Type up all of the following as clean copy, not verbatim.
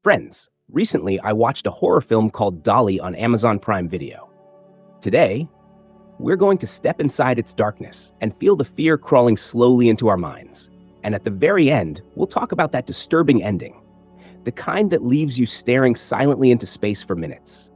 Friends, recently I watched a horror film called Dolly on Amazon Prime Video. Today, we're going to step inside its darkness and feel the fear crawling slowly into our minds. And at the very end, we'll talk about that disturbing ending, the kind that leaves you staring silently into space for minutes.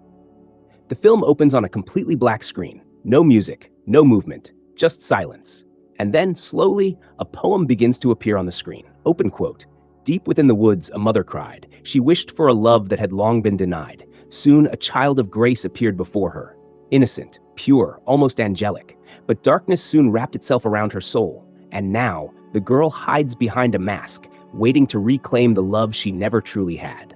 The film opens on a completely black screen, no music, no movement, just silence. And then, slowly, a poem begins to appear on the screen. Open quote. Deep within the woods, a mother cried. She wished for a love that had long been denied. Soon, a child of grace appeared before her. Innocent, pure, almost angelic. But darkness soon wrapped itself around her soul. And now, the girl hides behind a mask, waiting to reclaim the love she never truly had.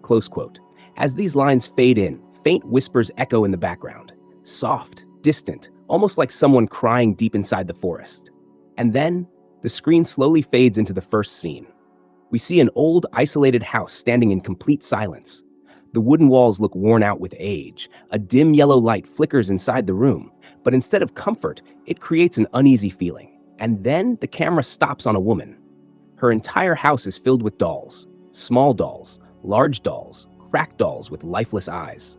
Close quote. As these lines fade in, faint whispers echo in the background. Soft, distant, almost like someone crying deep inside the forest. And then, the screen slowly fades into the first scene. We see an old, isolated house standing in complete silence. The wooden walls look worn out with age. A dim yellow light flickers inside the room, but instead of comfort, it creates an uneasy feeling. And then the camera stops on a woman. Her entire house is filled with dolls. Small dolls, large dolls, cracked dolls with lifeless eyes.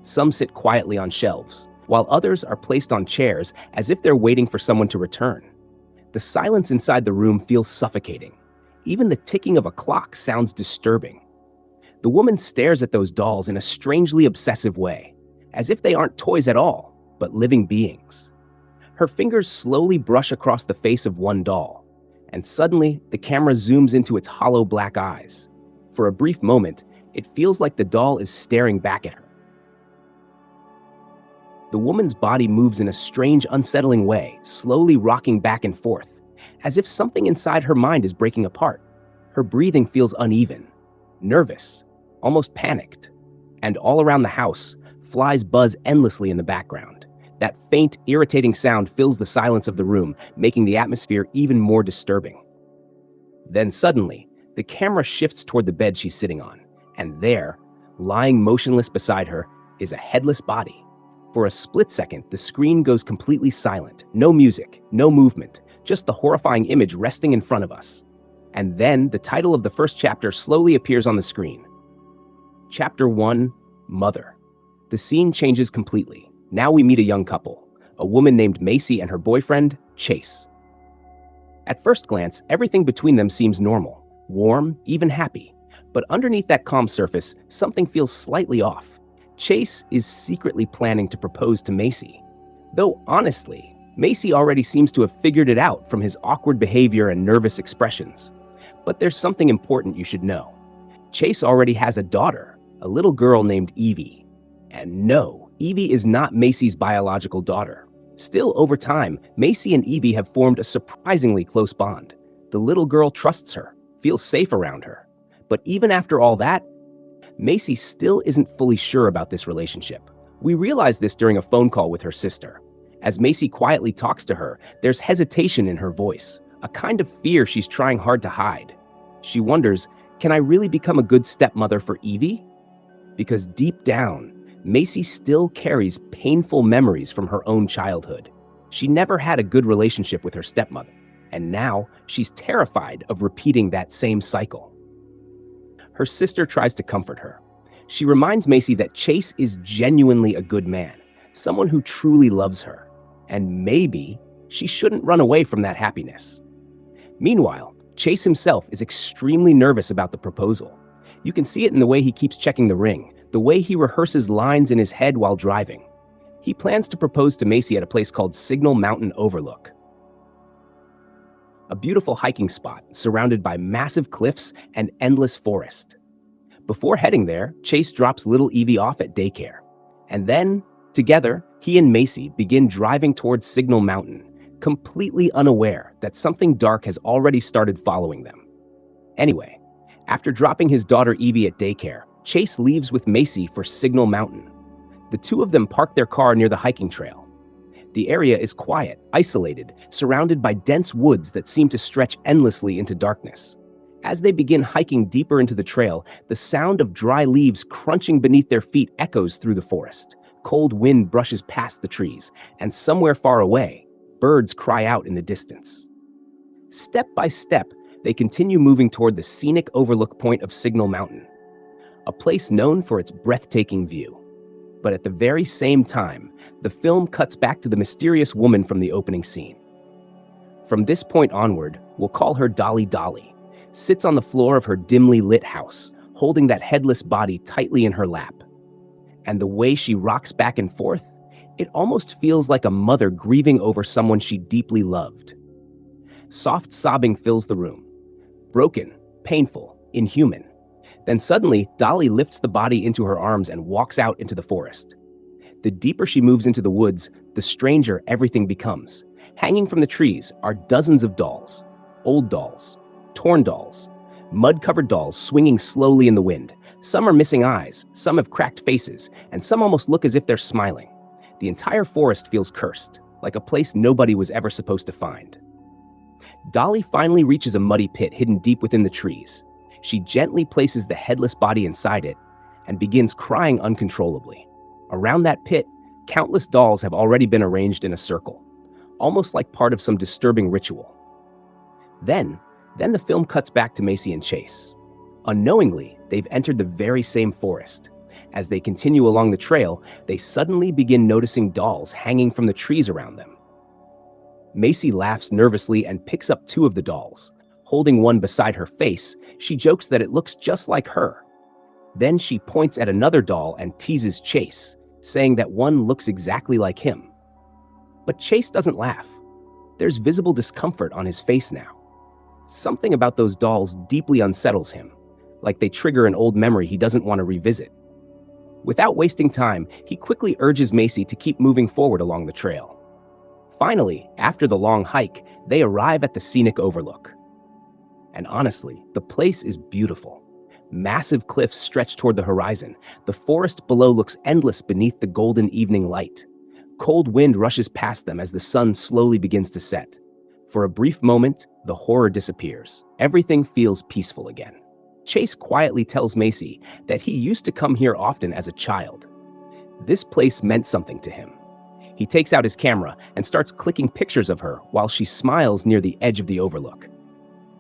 Some sit quietly on shelves, while others are placed on chairs as if they're waiting for someone to return. The silence inside the room feels suffocating. Even the ticking of a clock sounds disturbing. The woman stares at those dolls in a strangely obsessive way, as if they aren't toys at all, but living beings. Her fingers slowly brush across the face of one doll, and suddenly the camera zooms into its hollow black eyes. For a brief moment, it feels like the doll is staring back at her. The woman's body moves in a strange, unsettling way, slowly rocking back and forth, as if something inside her mind is breaking apart. Her breathing feels uneven, nervous, almost panicked. And all around the house, flies buzz endlessly in the background. That faint, irritating sound fills the silence of the room, making the atmosphere even more disturbing. Then suddenly, the camera shifts toward the bed she's sitting on, and there, lying motionless beside her, is a headless body. For a split second, the screen goes completely silent. No music, no movement, just the horrifying image resting in front of us. And then the title of the first chapter slowly appears on the screen. Chapter 1, Mother. The scene changes completely. Now we meet a young couple, a woman named Macy and her boyfriend, Chase. At first glance, everything between them seems normal, warm, even happy. But underneath that calm surface, something feels slightly off. Chase is secretly planning to propose to Macy. Though honestly, Macy already seems to have figured it out from his awkward behavior and nervous expressions. But there's something important you should know. Chase already has a daughter, a little girl named Evie. And no, Evie is not Macy's biological daughter. Still, over time, Macy and Evie have formed a surprisingly close bond. The little girl trusts her, feels safe around her. But even after all that, Macy still isn't fully sure about this relationship. We realize this during a phone call with her sister. As Macy quietly talks to her, there's hesitation in her voice, a kind of fear she's trying hard to hide. She wonders, can I really become a good stepmother for Evie? Because deep down, Macy still carries painful memories from her own childhood. She never had a good relationship with her stepmother, and now she's terrified of repeating that same cycle. Her sister tries to comfort her. She reminds Macy that Chase is genuinely a good man, someone who truly loves her, and maybe she shouldn't run away from that happiness. Meanwhile, Chase himself is extremely nervous about the proposal. You can see it in the way he keeps checking the ring, the way he rehearses lines in his head while driving. He plans to propose to Macy at a place called Signal Mountain Overlook, a beautiful hiking spot surrounded by massive cliffs and endless forest. Before heading there, Chase drops little Evie off at daycare. And then, together, he and Macy begin driving towards Signal Mountain, completely unaware that something dark has already started following them. Anyway, after dropping his daughter Evie at daycare, Chase leaves with Macy for Signal Mountain. The two of them park their car near the hiking trail. The area is quiet, isolated, surrounded by dense woods that seem to stretch endlessly into darkness. As they begin hiking deeper into the trail, the sound of dry leaves crunching beneath their feet echoes through the forest. Cold wind brushes past the trees, and somewhere far away, birds cry out in the distance. Step by step, they continue moving toward the scenic overlook point of Signal Mountain. a place known for its breathtaking view. But at the very same time, the film cuts back to the mysterious woman from the opening scene. From this point onward, we'll call her Dolly. Dolly sits on the floor of her dimly lit house, holding that headless body tightly in her lap. And the way she rocks back and forth, it almost feels like a mother grieving over someone she deeply loved. Soft sobbing fills the room. Broken, painful, inhuman. Then suddenly, Dolly lifts the body into her arms and walks out into the forest. The deeper she moves into the woods, the stranger everything becomes. Hanging from the trees are dozens of dolls. Old dolls, torn dolls, mud-covered dolls swinging slowly in the wind. Some are missing eyes, some have cracked faces, and some almost look as if they're smiling. The entire forest feels cursed, like a place nobody was ever supposed to find. Dolly finally reaches a muddy pit hidden deep within the trees. She gently places the headless body inside it and begins crying uncontrollably. Around that pit, countless dolls have already been arranged in a circle, almost like part of some disturbing ritual. Then the film cuts back to Macy and Chase. Unknowingly, they've entered the very same forest. As they continue along the trail, they suddenly begin noticing dolls hanging from the trees around them. Macy laughs nervously and picks up two of the dolls. Holding one beside her face, she jokes that it looks just like her. Then she points at another doll and teases Chase, saying that one looks exactly like him. But Chase doesn't laugh. There's visible discomfort on his face now. Something about those dolls deeply unsettles him, like they trigger an old memory he doesn't want to revisit. Without wasting time, he quickly urges Macy to keep moving forward along the trail. Finally, after the long hike, they arrive at the scenic overlook. And honestly, the place is beautiful. Massive cliffs stretch toward the horizon. The forest below looks endless beneath the golden evening light. Cold wind rushes past them as the sun slowly begins to set. For a brief moment, the horror disappears. Everything feels peaceful again. Chase quietly tells Macy that he used to come here often as a child. This place meant something to him. He takes out his camera and starts clicking pictures of her while she smiles near the edge of the overlook.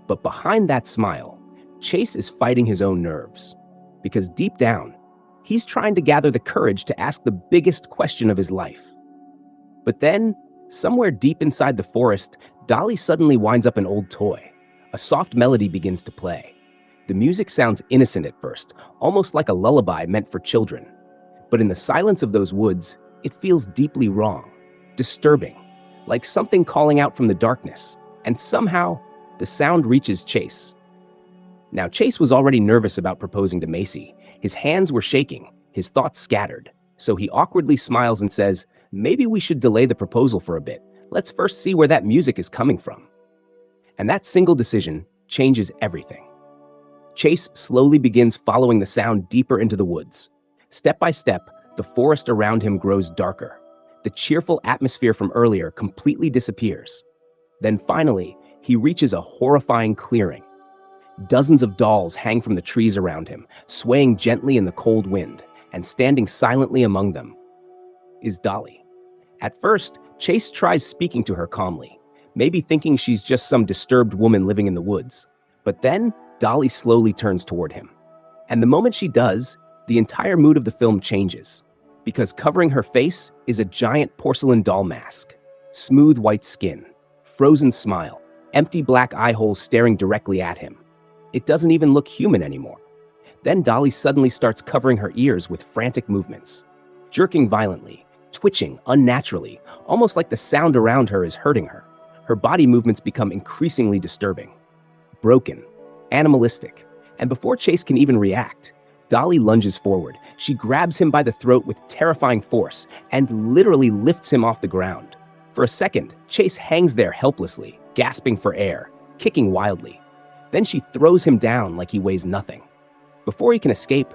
But behind that smile, Chase is fighting his own nerves. Because deep down, he's trying to gather the courage to ask the biggest question of his life. But then, somewhere deep inside the forest, Dolly suddenly winds up an old toy. A soft melody begins to play. The music sounds innocent at first, almost like a lullaby meant for children. But in the silence of those woods, it feels deeply wrong, disturbing, like something calling out from the darkness. And somehow, the sound reaches Chase. Now, Chase was already nervous about proposing to Macy. His hands were shaking, his thoughts scattered. So he awkwardly smiles and says, "Maybe we should delay the proposal for a bit. Let's first see where that music is coming from." And that single decision changes everything. Chase slowly begins following the sound deeper into the woods. Step by step, the forest around him grows darker. The cheerful atmosphere from earlier completely disappears. Then finally, he reaches a horrifying clearing. Dozens of dolls hang from the trees around him, swaying gently in the cold wind, and standing silently among them is Dolly. At first, Chase tries speaking to her calmly, maybe thinking she's just some disturbed woman living in the woods. But then, Dolly slowly turns toward him. And the moment she does, the entire mood of the film changes. Because covering her face is a giant porcelain doll mask. Smooth white skin, frozen smile, empty black eye holes staring directly at him. It doesn't even look human anymore. Then Dolly suddenly starts covering her ears with frantic movements, jerking violently, twitching unnaturally, almost like the sound around her is hurting her. Her body movements become increasingly disturbing, broken, animalistic, and before Chase can even react, Dolly lunges forward. She grabs him by the throat with terrifying force and literally lifts him off the ground. For a second, Chase hangs there helplessly, gasping for air, kicking wildly. Then she throws him down like he weighs nothing. Before he can escape,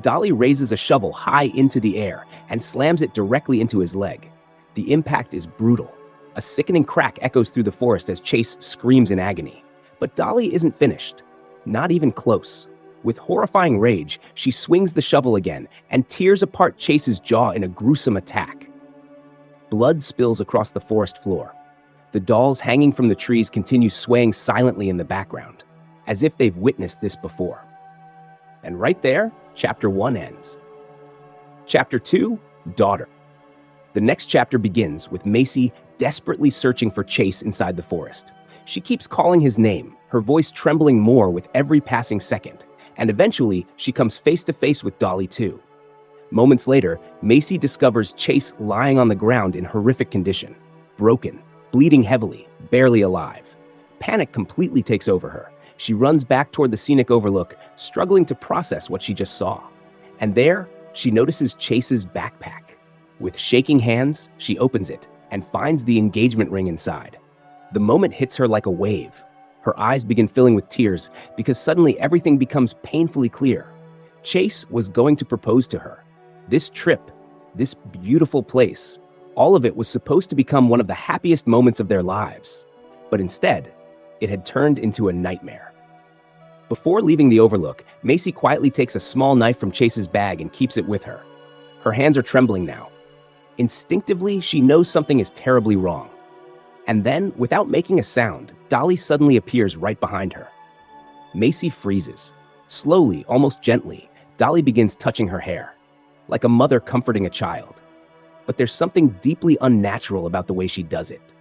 Dolly raises a shovel high into the air and slams it directly into his leg. The impact is brutal. A sickening crack echoes through the forest as Chase screams in agony. But Dolly isn't finished. Not even close. With horrifying rage, she swings the shovel again and tears apart Chase's jaw in a gruesome attack. Blood spills across the forest floor. The dolls hanging from the trees continue swaying silently in the background, as if they've witnessed this before. And right there, Chapter 1 ends. Chapter 2, Daughter. The next chapter begins with Macy desperately searching for Chase inside the forest. She keeps calling his name, her voice trembling more with every passing second, and eventually she comes face to face with Dolly too. Moments later, Macy discovers Chase lying on the ground in horrific condition, broken, bleeding heavily, barely alive. Panic completely takes over her. She runs back toward the scenic overlook, struggling to process what she just saw. And there, she notices Chase's backpack. With shaking hands, she opens it and finds the engagement ring inside. The moment hits her like a wave. Her eyes begin filling with tears because suddenly everything becomes painfully clear. Chase was going to propose to her. This trip, this beautiful place, all of it was supposed to become one of the happiest moments of their lives. But instead, it had turned into a nightmare. Before leaving the overlook, Macy quietly takes a small knife from Chase's bag and keeps it with her. Her hands are trembling now. Instinctively, she knows something is terribly wrong. And then, without making a sound, Dolly suddenly appears right behind her. Macy freezes. Slowly, almost gently, Dolly begins touching her hair, like a mother comforting a child. But there's something deeply unnatural about the way she does it.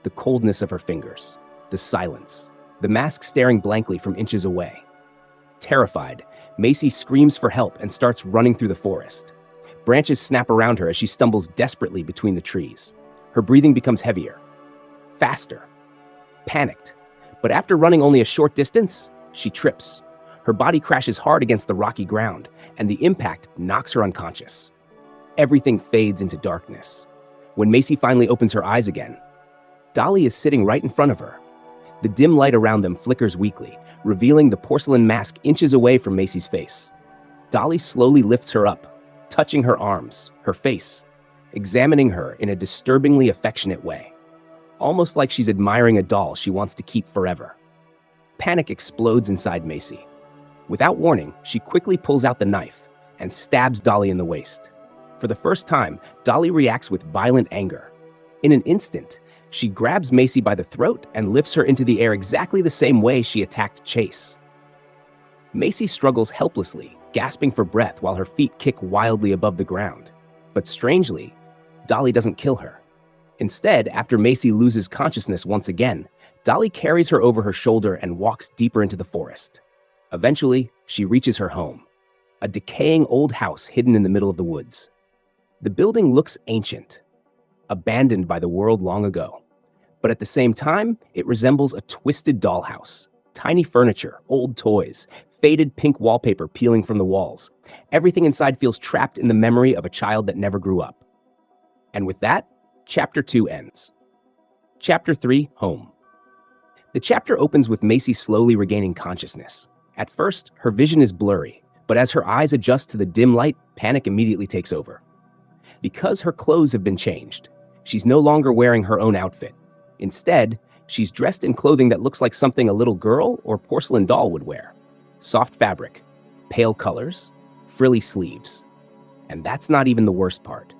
The coldness of her fingers, the silence, the mask staring blankly from inches away. Terrified, Macy screams for help and starts running through the forest. Branches snap around her as she stumbles desperately between the trees. Her breathing becomes heavier, faster, panicked. But after running only a short distance, she trips. Her body crashes hard against the rocky ground, and the impact knocks her unconscious. Everything fades into darkness. When Macy finally opens her eyes again, Dolly is sitting right in front of her. The dim light around them flickers weakly, revealing the porcelain mask inches away from Macy's face. Dolly slowly lifts her up, touching her arms, her face, examining her in a disturbingly affectionate way, almost like she's admiring a doll she wants to keep forever. Panic explodes inside Macy. Without warning, she quickly pulls out the knife and stabs Dolly in the waist. For the first time, Dolly reacts with violent anger. In an instant, she grabs Macy by the throat and lifts her into the air exactly the same way she attacked Chase. Macy struggles helplessly, gasping for breath while her feet kick wildly above the ground. But strangely, Dolly doesn't kill her. Instead, after Macy loses consciousness once again, Dolly carries her over her shoulder and walks deeper into the forest. Eventually, she reaches her home, a decaying old house hidden in the middle of the woods. The building looks ancient, abandoned by the world long ago. But at the same time, it resembles a twisted dollhouse. Tiny furniture, old toys, faded pink wallpaper peeling from the walls. Everything inside feels trapped in the memory of a child that never grew up. And with that, Chapter 2 ends. Chapter 3, Home. The chapter opens with Macy slowly regaining consciousness. At first, her vision is blurry, but as her eyes adjust to the dim light, panic immediately takes over. Because her clothes have been changed, she's no longer wearing her own outfit. Instead, she's dressed in clothing that looks like something a little girl or porcelain doll would wear. Soft fabric, pale colors, frilly sleeves. And that's not even the worst part.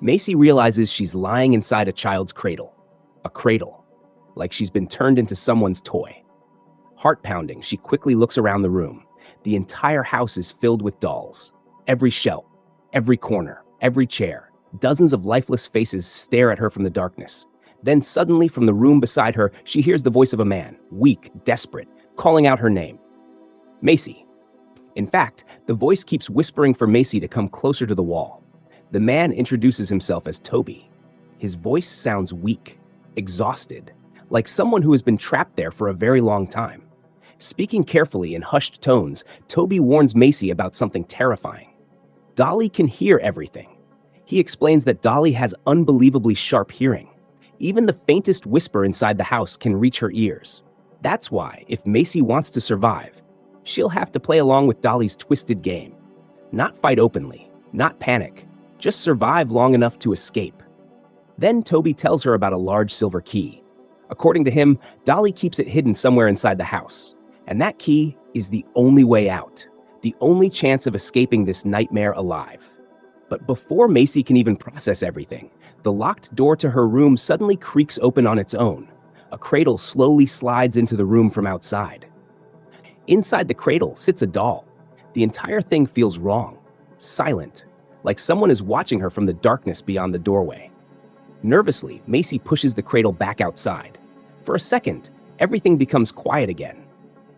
Macy realizes she's lying inside a child's cradle. A cradle, like she's been turned into someone's toy. Heart pounding, she quickly looks around the room. The entire house is filled with dolls. Every shelf, every corner, every chair. Dozens of lifeless faces stare at her from the darkness. Then suddenly, from the room beside her, she hears the voice of a man, weak, desperate, calling out her name. Macy. In fact, the voice keeps whispering for Macy to come closer to the wall. The man introduces himself as Toby. His voice sounds weak, exhausted, like someone who has been trapped there for a very long time. Speaking carefully in hushed tones, Toby warns Macy about something terrifying. Dolly can hear everything. He explains that Dolly has unbelievably sharp hearing. Even the faintest whisper inside the house can reach her ears. That's why, if Macy wants to survive, she'll have to play along with Dolly's twisted game. Not fight openly, not panic, just survive long enough to escape. Then Toby tells her about a large silver key. According to him, Dolly keeps it hidden somewhere inside the house. And that key is the only way out, the only chance of escaping this nightmare alive. But before Macy can even process everything, the locked door to her room suddenly creaks open on its own. A cradle slowly slides into the room from outside. Inside the cradle sits a doll. The entire thing feels wrong, silent, like someone is watching her from the darkness beyond the doorway. Nervously, Macy pushes the cradle back outside. For a second, everything becomes quiet again.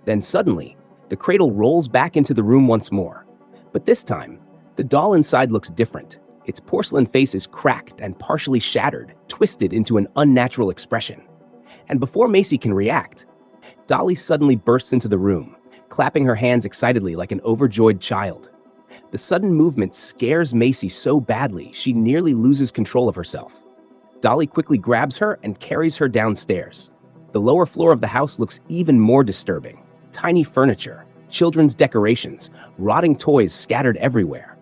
Then suddenly, the cradle rolls back into the room once more. But this time, the doll inside looks different. Its porcelain face is cracked and partially shattered, twisted into an unnatural expression. And before Macy can react, Dolly suddenly bursts into the room, clapping her hands excitedly like an overjoyed child. The sudden movement scares Macy so badly she nearly loses control of herself. Dolly quickly grabs her and carries her downstairs. The lower floor of the house looks even more disturbing. Tiny furniture, children's decorations, rotting toys scattered everywhere.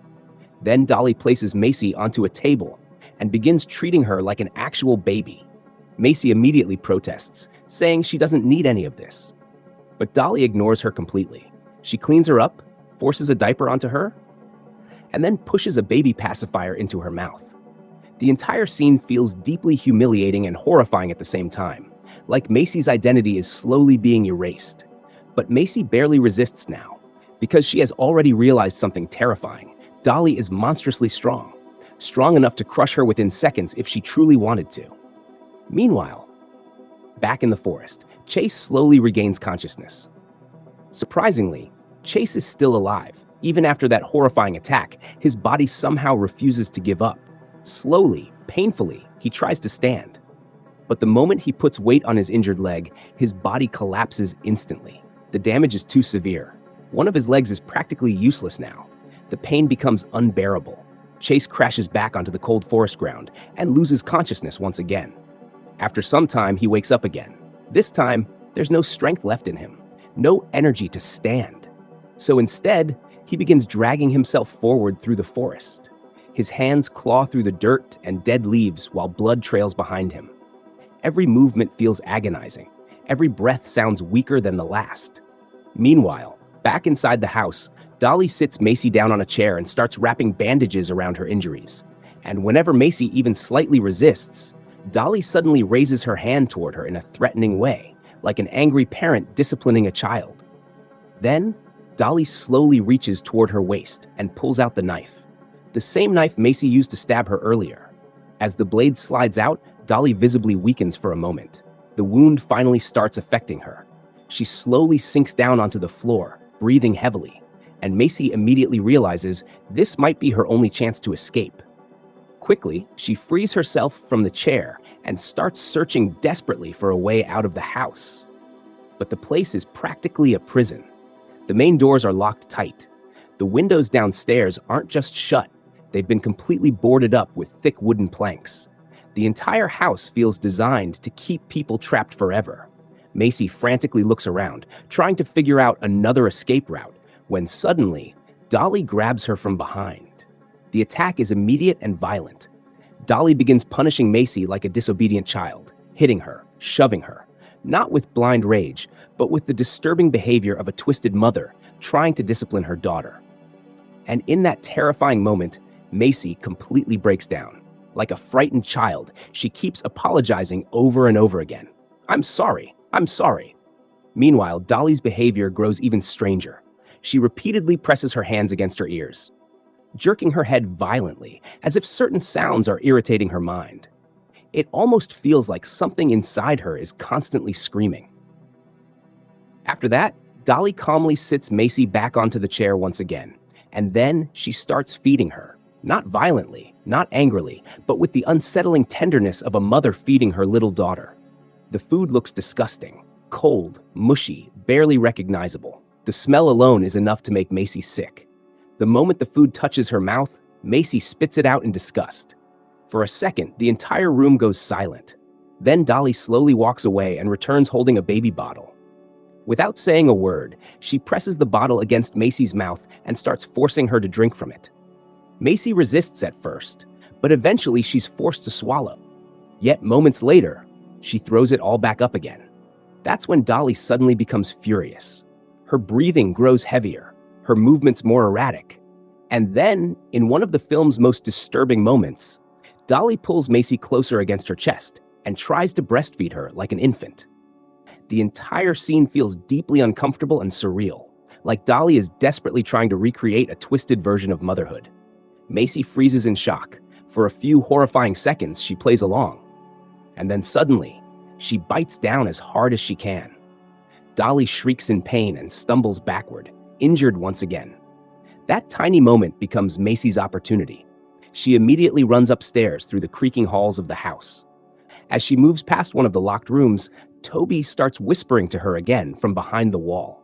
Then Dolly places Macy onto a table and begins treating her like an actual baby. Macy immediately protests, saying she doesn't need any of this. But Dolly ignores her completely. She cleans her up, forces a diaper onto her, and then pushes a baby pacifier into her mouth. The entire scene feels deeply humiliating and horrifying at the same time, like Macy's identity is slowly being erased. But Macy barely resists now, because she has already realized something terrifying. Dolly is monstrously strong, strong enough to crush her within seconds if she truly wanted to. Meanwhile, back in the forest, Chase slowly regains consciousness. Surprisingly, Chase is still alive. Even after that horrifying attack, his body somehow refuses to give up. Slowly, painfully, he tries to stand. But the moment he puts weight on his injured leg, his body collapses instantly. The damage is too severe. One of his legs is practically useless now. The pain becomes unbearable. Chase crashes back onto the cold forest ground and loses consciousness once again. After some time, he wakes up again. This time, there's no strength left in him, no energy to stand. So instead, he begins dragging himself forward through the forest. His hands claw through the dirt and dead leaves while blood trails behind him. Every movement feels agonizing. Every breath sounds weaker than the last. Meanwhile, back inside the house, Dolly sits Macy down on a chair and starts wrapping bandages around her injuries. And whenever Macy even slightly resists, Dolly suddenly raises her hand toward her in a threatening way, like an angry parent disciplining a child. Then, Dolly slowly reaches toward her waist and pulls out the knife. The same knife Macy used to stab her earlier. As the blade slides out, Dolly visibly weakens for a moment. The wound finally starts affecting her. She slowly sinks down onto the floor, breathing heavily, and Macy immediately realizes this might be her only chance to escape. Quickly, she frees herself from the chair and starts searching desperately for a way out of the house. But the place is practically a prison. The main doors are locked tight. The windows downstairs aren't just shut, they've been completely boarded up with thick wooden planks. The entire house feels designed to keep people trapped forever. Macy frantically looks around, trying to figure out another escape route, when suddenly, Dolly grabs her from behind. The attack is immediate and violent. Dolly begins punishing Macy like a disobedient child, hitting her, shoving her, not with blind rage, but with the disturbing behavior of a twisted mother trying to discipline her daughter. And in that terrifying moment, Macy completely breaks down. Like a frightened child, she keeps apologizing over and over again. "I'm sorry, I'm sorry." Meanwhile, Dolly's behavior grows even stranger. She repeatedly presses her hands against her ears, jerking her head violently, as if certain sounds are irritating her mind. It almost feels like something inside her is constantly screaming. After that, Dolly calmly sits Macy back onto the chair once again, and then she starts feeding her. Not violently, not angrily, but with the unsettling tenderness of a mother feeding her little daughter. The food looks disgusting, cold, mushy, barely recognizable. The smell alone is enough to make Macy sick. The moment the food touches her mouth, Macy spits it out in disgust. For a second, the entire room goes silent. Then Dolly slowly walks away and returns holding a baby bottle. Without saying a word, she presses the bottle against Macy's mouth and starts forcing her to drink from it. Macy resists at first, but eventually she's forced to swallow. Yet moments later, she throws it all back up again. That's when Dolly suddenly becomes furious. Her breathing grows heavier, her movements more erratic. And then, in one of the film's most disturbing moments, Dolly pulls Macy closer against her chest and tries to breastfeed her like an infant. The entire scene feels deeply uncomfortable and surreal, like Dolly is desperately trying to recreate a twisted version of motherhood. Macy freezes in shock. For a few horrifying seconds, she plays along. And then suddenly, she bites down as hard as she can. Dolly shrieks in pain and stumbles backward, injured once again. That tiny moment becomes Macy's opportunity. She immediately runs upstairs through the creaking halls of the house. As she moves past one of the locked rooms, Toby starts whispering to her again from behind the wall.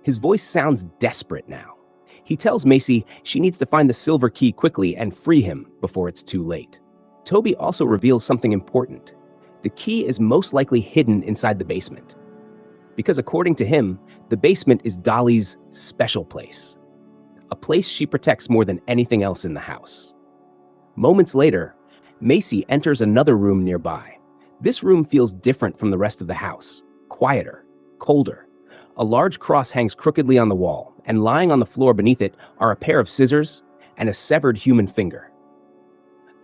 His voice sounds desperate now. He tells Macy she needs to find the silver key quickly and free him before it's too late. Toby also reveals something important. The key is most likely hidden inside the basement. Because according to him, the basement is Dolly's special place. A place she protects more than anything else in the house. Moments later, Macy enters another room nearby. This room feels different from the rest of the house. Quieter, colder. A large cross hangs crookedly on the wall, and lying on the floor beneath it are a pair of scissors and a severed human finger.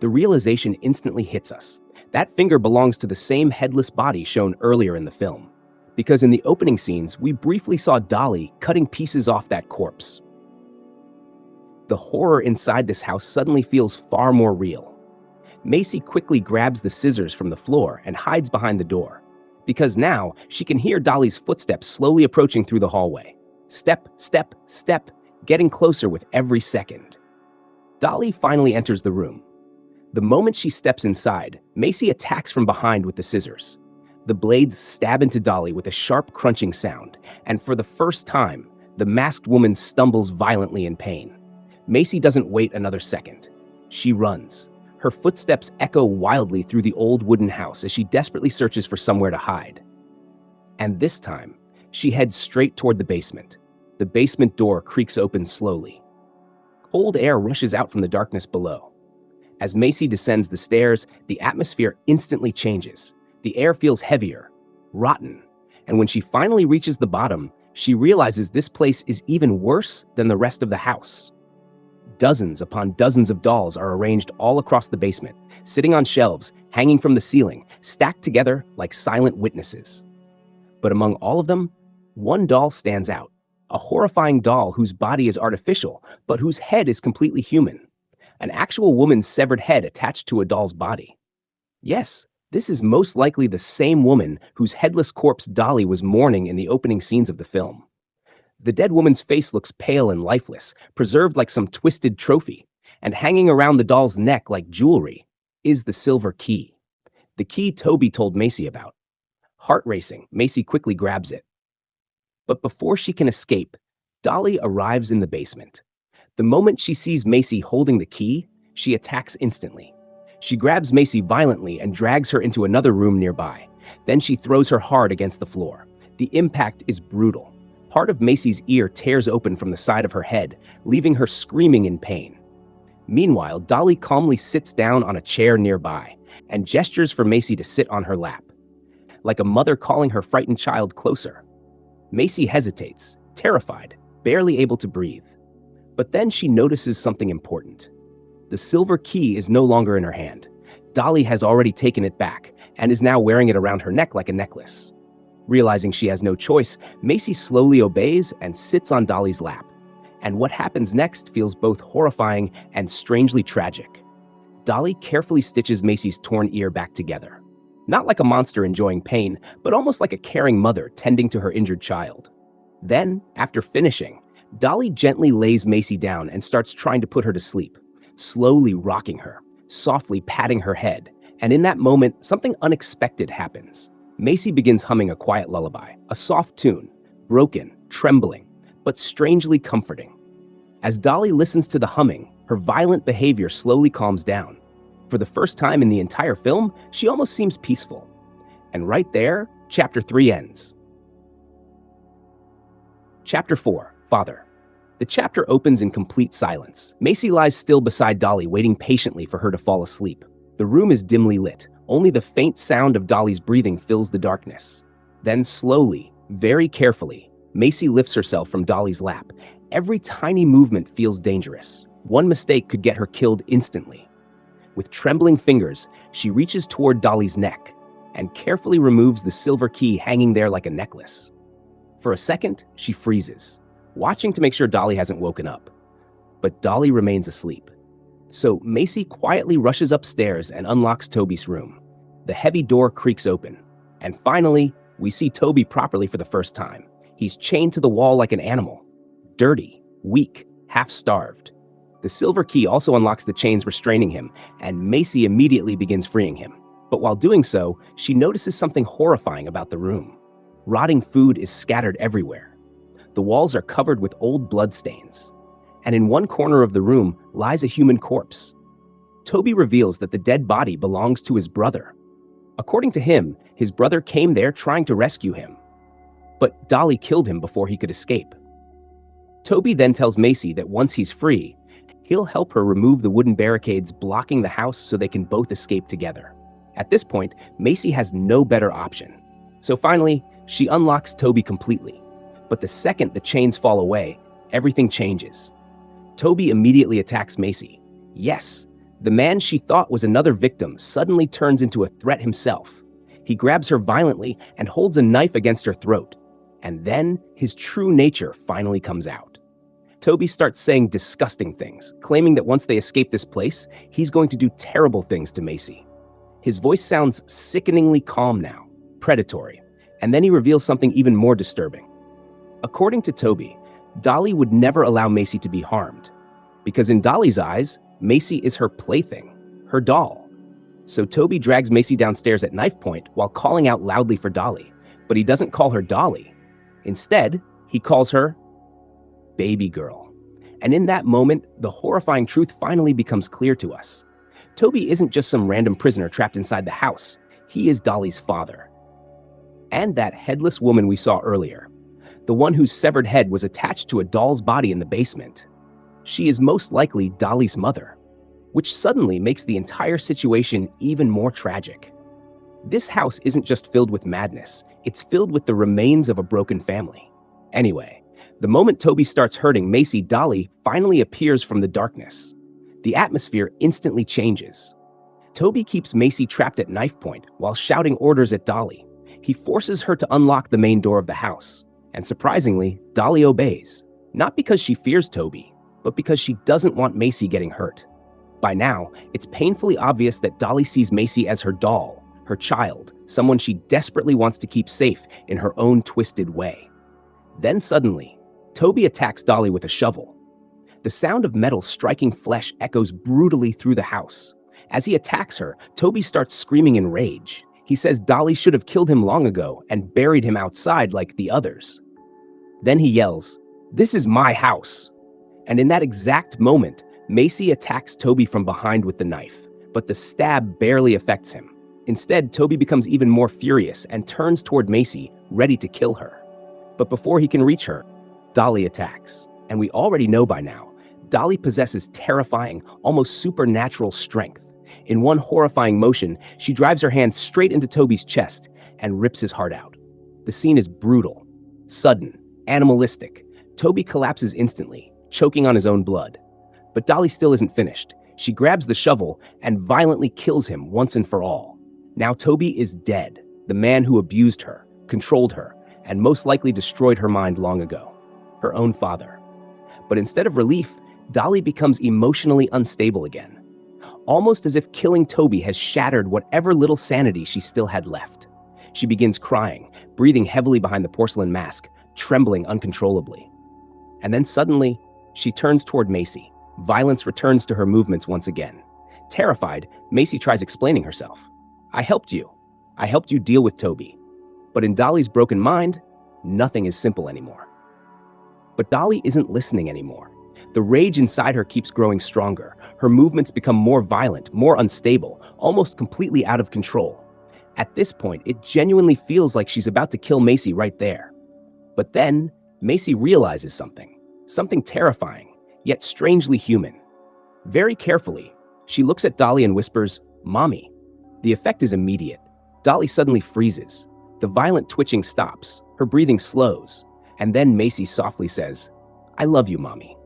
The realization instantly hits us. That finger belongs to the same headless body shown earlier in the film. Because in the opening scenes, we briefly saw Dolly cutting pieces off that corpse. The horror inside this house suddenly feels far more real. Macy quickly grabs the scissors from the floor and hides behind the door, because now she can hear Dolly's footsteps slowly approaching through the hallway. Step, step, step, getting closer with every second. Dolly finally enters the room. The moment she steps inside, Macy attacks from behind with the scissors. The blades stab into Dolly with a sharp crunching sound, and for the first time, the masked woman stumbles violently in pain. Macy doesn't wait another second. She runs. Her footsteps echo wildly through the old wooden house as she desperately searches for somewhere to hide. And this time, she heads straight toward the basement. The basement door creaks open slowly. Cold air rushes out from the darkness below. As Macy descends the stairs, the atmosphere instantly changes. The air feels heavier, rotten, and when she finally reaches the bottom, she realizes this place is even worse than the rest of the house. Dozens upon dozens of dolls are arranged all across the basement, sitting on shelves, hanging from the ceiling, stacked together like silent witnesses. But among all of them, one doll stands out. A horrifying doll whose body is artificial, but whose head is completely human. An actual woman's severed head attached to a doll's body. Yes, this is most likely the same woman whose headless corpse Dolly was mourning in the opening scenes of the film. The dead woman's face looks pale and lifeless, preserved like some twisted trophy, and hanging around the doll's neck like jewelry is the silver key. The key Toby told Macy about. Heart racing, Macy quickly grabs it. But before she can escape, Dolly arrives in the basement. The moment she sees Macy holding the key, she attacks instantly. She grabs Macy violently and drags her into another room nearby. Then she throws her hard against the floor. The impact is brutal. Part of Macy's ear tears open from the side of her head, leaving her screaming in pain. Meanwhile, Dolly calmly sits down on a chair nearby and gestures for Macy to sit on her lap, like a mother calling her frightened child closer. Macy hesitates, terrified, barely able to breathe. But then she notices something important. The silver key is no longer in her hand. Dolly has already taken it back and is now wearing it around her neck like a necklace. Realizing she has no choice, Macy slowly obeys and sits on Dolly's lap. And what happens next feels both horrifying and strangely tragic. Dolly carefully stitches Macy's torn ear back together. Not like a monster enjoying pain, but almost like a caring mother tending to her injured child. Then, after finishing, Dolly gently lays Macy down and starts trying to put her to sleep, slowly rocking her, softly patting her head. And in that moment, something unexpected happens. Macy begins humming a quiet lullaby, a soft tune, broken, trembling, but strangely comforting. As Dolly listens to the humming, her violent behavior slowly calms down. For the first time in the entire film, she almost seems peaceful. And right there, Chapter 3 ends. Chapter 4, Father. The chapter opens in complete silence. Macy lies still beside Dolly, waiting patiently for her to fall asleep. The room is dimly lit. Only the faint sound of Dolly's breathing fills the darkness. Then slowly, very carefully, Macy lifts herself from Dolly's lap. Every tiny movement feels dangerous. One mistake could get her killed instantly. With trembling fingers, she reaches toward Dolly's neck and carefully removes the silver key hanging there like a necklace. For a second, she freezes. watching to make sure Dolly hasn't woken up. But Dolly remains asleep. So Macy quietly rushes upstairs and unlocks Toby's room. The heavy door creaks open. And finally, we see Toby properly for the first time. He's chained to the wall like an animal. Dirty, weak, half-starved. The silver key also unlocks the chains restraining him, and Macy immediately begins freeing him. But while doing so, she notices something horrifying about the room. Rotting food is scattered everywhere. The walls are covered with old bloodstains. And in one corner of the room lies a human corpse. Toby reveals that the dead body belongs to his brother. According to him, his brother came there trying to rescue him. But Dolly killed him before he could escape. Toby then tells Macy that once he's free, he'll help her remove the wooden barricades blocking the house so they can both escape together. At this point, Macy has no better option. So finally, she unlocks Toby completely. But the second the chains fall away, everything changes. Toby immediately attacks Macy. Yes, the man she thought was another victim suddenly turns into a threat himself. He grabs her violently and holds a knife against her throat. And then his true nature finally comes out. Toby starts saying disgusting things, claiming that once they escape this place, he's going to do terrible things to Macy. His voice sounds sickeningly calm now, predatory, and then he reveals something even more disturbing. According to Toby, Dolly would never allow Macy to be harmed, because in Dolly's eyes, Macy is her plaything, her doll. So Toby drags Macy downstairs at knife point while calling out loudly for Dolly, but he doesn't call her Dolly. Instead, he calls her baby girl. And in that moment, the horrifying truth finally becomes clear to us. Toby isn't just some random prisoner trapped inside the house. He is Dolly's father. And that headless woman we saw earlier, the one whose severed head was attached to a doll's body in the basement. She is most likely Dolly's mother, which suddenly makes the entire situation even more tragic. This house isn't just filled with madness, it's filled with the remains of a broken family. Anyway, the moment Toby starts hurting Macy, Dolly finally appears from the darkness. The atmosphere instantly changes. Toby keeps Macy trapped at knife point while shouting orders at Dolly. He forces her to unlock the main door of the house. And surprisingly, Dolly obeys. Not because she fears Toby, but because she doesn't want Macy getting hurt. By now, it's painfully obvious that Dolly sees Macy as her doll, her child, someone she desperately wants to keep safe in her own twisted way. Then suddenly, Toby attacks Dolly with a shovel. The sound of metal striking flesh echoes brutally through the house. As he attacks her, Toby starts screaming in rage. He says Dolly should have killed him long ago and buried him outside like the others. Then he yells, "This is my house!" And in that exact moment, Macy attacks Toby from behind with the knife, but the stab barely affects him. Instead, Toby becomes even more furious and turns toward Macy, ready to kill her. But before he can reach her, Dolly attacks. And we already know by now, Dolly possesses terrifying, almost supernatural strength. In one horrifying motion, she drives her hand straight into Toby's chest and rips his heart out. The scene is brutal, sudden, animalistic. Toby collapses instantly, choking on his own blood. But Dolly still isn't finished. She grabs the shovel and violently kills him once and for all. Now Toby is dead, the man who abused her, controlled her, and most likely destroyed her mind long ago. Her own father. But instead of relief, Dolly becomes emotionally unstable again. Almost as if killing Toby has shattered whatever little sanity she still had left. She begins crying, breathing heavily behind the porcelain mask, trembling uncontrollably. And then suddenly, she turns toward Macy. Violence returns to her movements once again. Terrified, Macy tries explaining herself. "I helped you. I helped you deal with Toby." But in Dolly's broken mind, nothing is simple anymore. But Dolly isn't listening anymore. The rage inside her keeps growing stronger. Her movements become more violent, more unstable, almost completely out of control. At this point, it genuinely feels like she's about to kill Macy right there. But then, Macy realizes something terrifying, yet strangely human. Very carefully, she looks at Dolly and whispers, "Mommy." The effect is immediate. Dolly suddenly freezes. The violent twitching stops, her breathing slows, and then Macy softly says, "I love you, Mommy."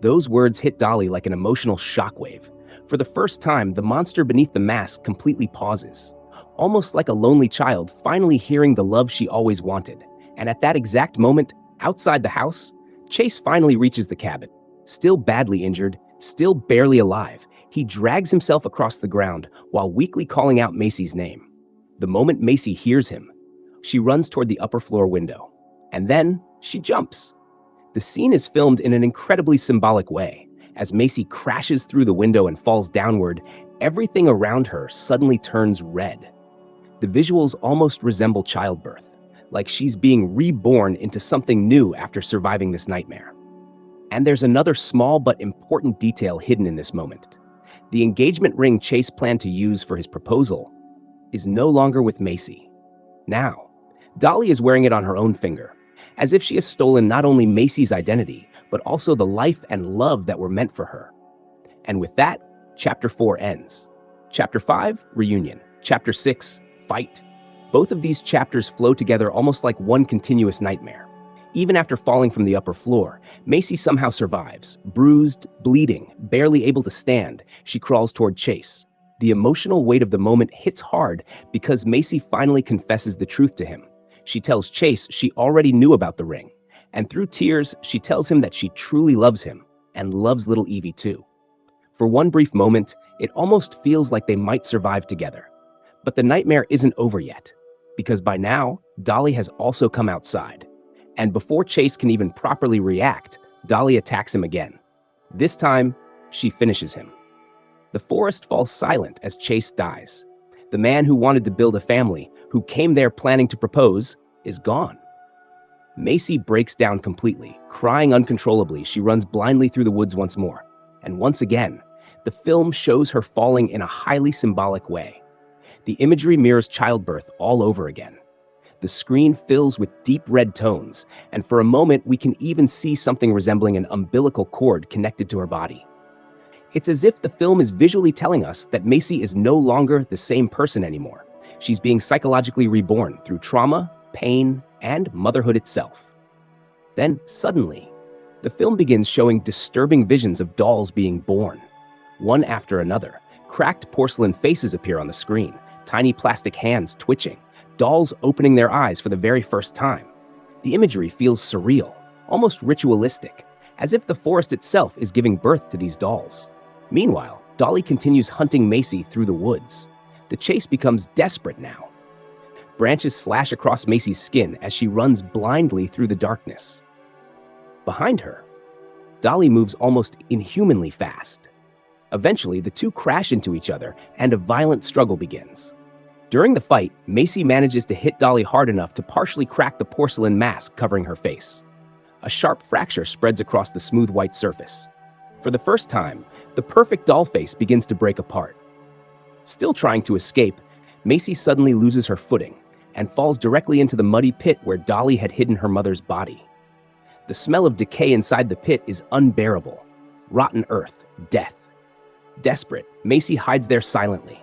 Those words hit Dolly like an emotional shockwave. For the first time, the monster beneath the mask completely pauses, almost like a lonely child finally hearing the love she always wanted. And at that exact moment, Outside the house, Chase finally reaches the cabin. Still badly injured, still barely alive, he drags himself across the ground while weakly calling out Macy's name. The moment Macy hears him, she runs toward the upper floor window. And then she jumps. The scene is filmed in an incredibly symbolic way. As Macy crashes through the window and falls downward, everything around her suddenly turns red. The visuals almost resemble childbirth, like she's being reborn into something new after surviving this nightmare. And there's another small but important detail hidden in this moment. The engagement ring Chase planned to use for his proposal is no longer with Macy. Now, Dolly is wearing it on her own finger, as if she has stolen not only Macy's identity, but also the life and love that were meant for her. And with that, Chapter 4 ends. Chapter 5, Reunion. Chapter 6, Fight. Both of these chapters flow together almost like one continuous nightmare. Even after falling from the upper floor, Macy somehow survives. Bruised, bleeding, barely able to stand, she crawls toward Chase. The emotional weight of the moment hits hard because Macy finally confesses the truth to him. She tells Chase she already knew about the ring, and through tears, she tells him that she truly loves him and loves little Evie too. For one brief moment, it almost feels like they might survive together. But the nightmare isn't over yet, because by now, Dolly has also come outside. And before Chase can even properly react, Dolly attacks him again. This time, she finishes him. The forest falls silent as Chase dies. The man who wanted to build a family, who came there planning to propose, is gone. Macy breaks down completely. Crying uncontrollably, she runs blindly through the woods once more. And once again, the film shows her falling in a highly symbolic way. The imagery mirrors childbirth all over again. The screen fills with deep red tones, and for a moment we can even see something resembling an umbilical cord connected to her body. It's as if the film is visually telling us that Macy is no longer the same person anymore. She's being psychologically reborn through trauma, pain, and motherhood itself. Then, suddenly, the film begins showing disturbing visions of dolls being born. One after another, cracked porcelain faces appear on the screen, tiny plastic hands twitching, dolls opening their eyes for the very first time. The imagery feels surreal, almost ritualistic, as if the forest itself is giving birth to these dolls. Meanwhile, Dolly continues hunting Macy through the woods. The chase becomes desperate now. Branches slash across Macy's skin as she runs blindly through the darkness. Behind her, Dolly moves almost inhumanly fast. Eventually, the two crash into each other and a violent struggle begins. During the fight, Macy manages to hit Dolly hard enough to partially crack the porcelain mask covering her face. A sharp fracture spreads across the smooth white surface. For the first time, the perfect doll face begins to break apart. Still trying to escape, Macy suddenly loses her footing and falls directly into the muddy pit where Dolly had hidden her mother's body. The smell of decay inside the pit is unbearable. Rotten earth, death. Desperate, Macy hides there silently.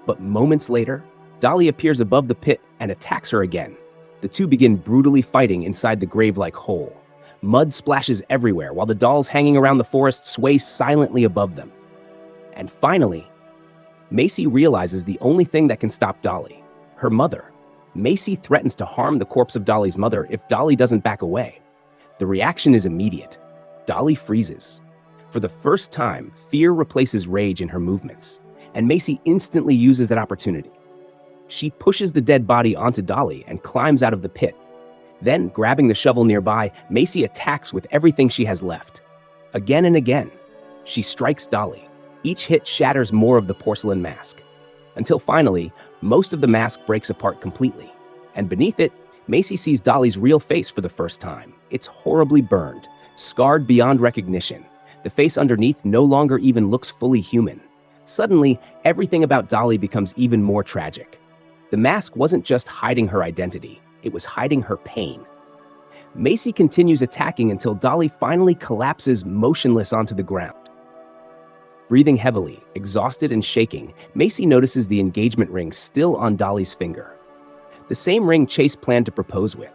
But moments later, Dolly appears above the pit and attacks her again. The two begin brutally fighting inside the grave-like hole. Mud splashes everywhere while the dolls hanging around the forest sway silently above them. And finally, Macy realizes the only thing that can stop Dolly, her mother. Macy threatens to harm the corpse of Dolly's mother if Dolly doesn't back away. The reaction is immediate. Dolly freezes. For the first time, fear replaces rage in her movements, and Macy instantly uses that opportunity. She pushes the dead body onto Dolly and climbs out of the pit. Then, grabbing the shovel nearby, Macy attacks with everything she has left. Again and again, she strikes Dolly. Each hit shatters more of the porcelain mask, until finally, most of the mask breaks apart completely. And beneath it, Macy sees Dolly's real face for the first time. It's horribly burned, scarred beyond recognition. The face underneath no longer even looks fully human. Suddenly, everything about Dolly becomes even more tragic. The mask wasn't just hiding her identity, it was hiding her pain. Macy continues attacking until Dolly finally collapses motionless onto the ground. Breathing heavily, exhausted and shaking, Macy notices the engagement ring still on Dolly's finger. The same ring Chase planned to propose with.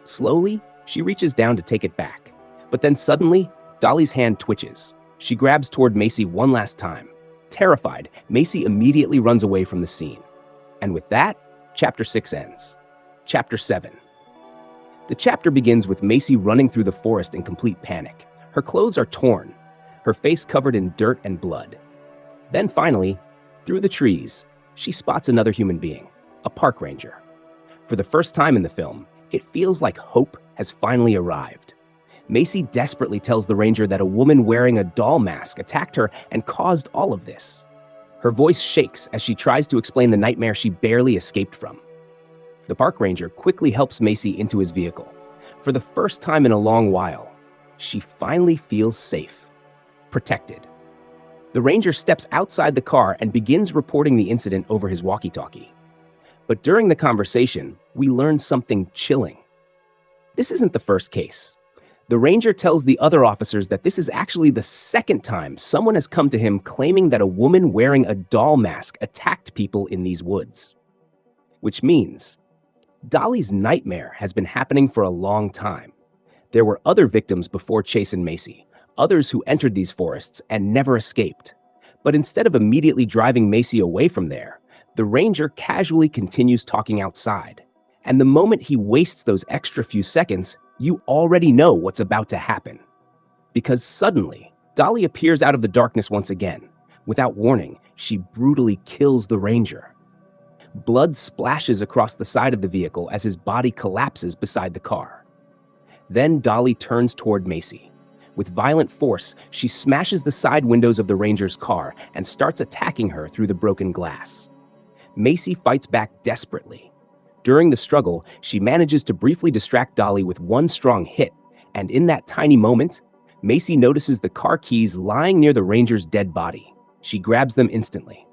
Slowly, she reaches down to take it back. But then suddenly, Dolly's hand twitches. She grabs toward Macy one last time. Terrified, Macy immediately runs away from the scene. And with that, Chapter 6 ends. Chapter 7. The chapter begins with Macy running through the forest in complete panic. Her clothes are torn, her face covered in dirt and blood. Then finally, through the trees, she spots another human being, a park ranger. For the first time in the film, it feels like hope has finally arrived. Macy desperately tells the ranger that a woman wearing a doll mask attacked her and caused all of this. Her voice shakes as she tries to explain the nightmare she barely escaped from. The park ranger quickly helps Macy into his vehicle. For the first time in a long while, she finally feels safe, protected. The ranger steps outside the car and begins reporting the incident over his walkie-talkie. But during the conversation, we learn something chilling. This isn't the first case. The ranger tells the other officers that this is actually the second time someone has come to him claiming that a woman wearing a doll mask attacked people in these woods. Which means Dolly's nightmare has been happening for a long time. There were other victims before Chase and Macy, others who entered these forests and never escaped. But instead of immediately driving Macy away from there, the ranger casually continues talking outside. And the moment he wastes those extra few seconds, you already know what's about to happen. Because suddenly, Dolly appears out of the darkness once again. Without warning, she brutally kills the ranger. Blood splashes across the side of the vehicle as his body collapses beside the car. Then Dolly turns toward Macy. With violent force, she smashes the side windows of the ranger's car and starts attacking her through the broken glass. Macy fights back desperately. During the struggle, she manages to briefly distract Dolly with one strong hit, and in that tiny moment, Macy notices the car keys lying near the ranger's dead body. She grabs them instantly.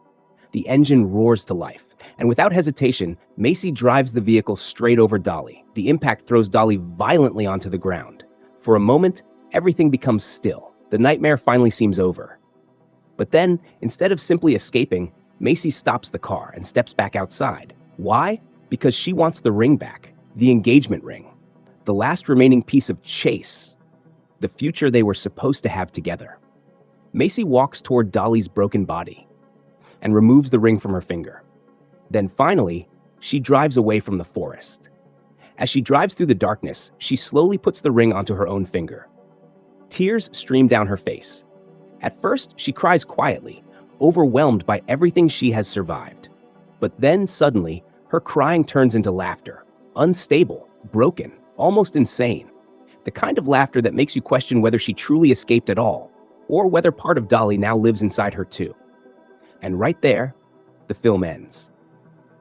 The engine roars to life, and without hesitation, Macy drives the vehicle straight over Dolly. The impact throws Dolly violently onto the ground. For a moment, everything becomes still. The nightmare finally seems over. But then, instead of simply escaping, Macy stops the car and steps back outside. Why? Because she wants the ring back, the engagement ring, the last remaining piece of Chase, the future they were supposed to have together. Macy walks toward Dolly's broken body and removes the ring from her finger. Then finally, she drives away from the forest. As she drives through the darkness, she slowly puts the ring onto her own finger. Tears stream down her face. At first, she cries quietly, overwhelmed by everything she has survived. But then suddenly, her crying turns into laughter, unstable, broken, almost insane. The kind of laughter that makes you question whether she truly escaped at all, or whether part of Dolly now lives inside her too. And right there, the film ends.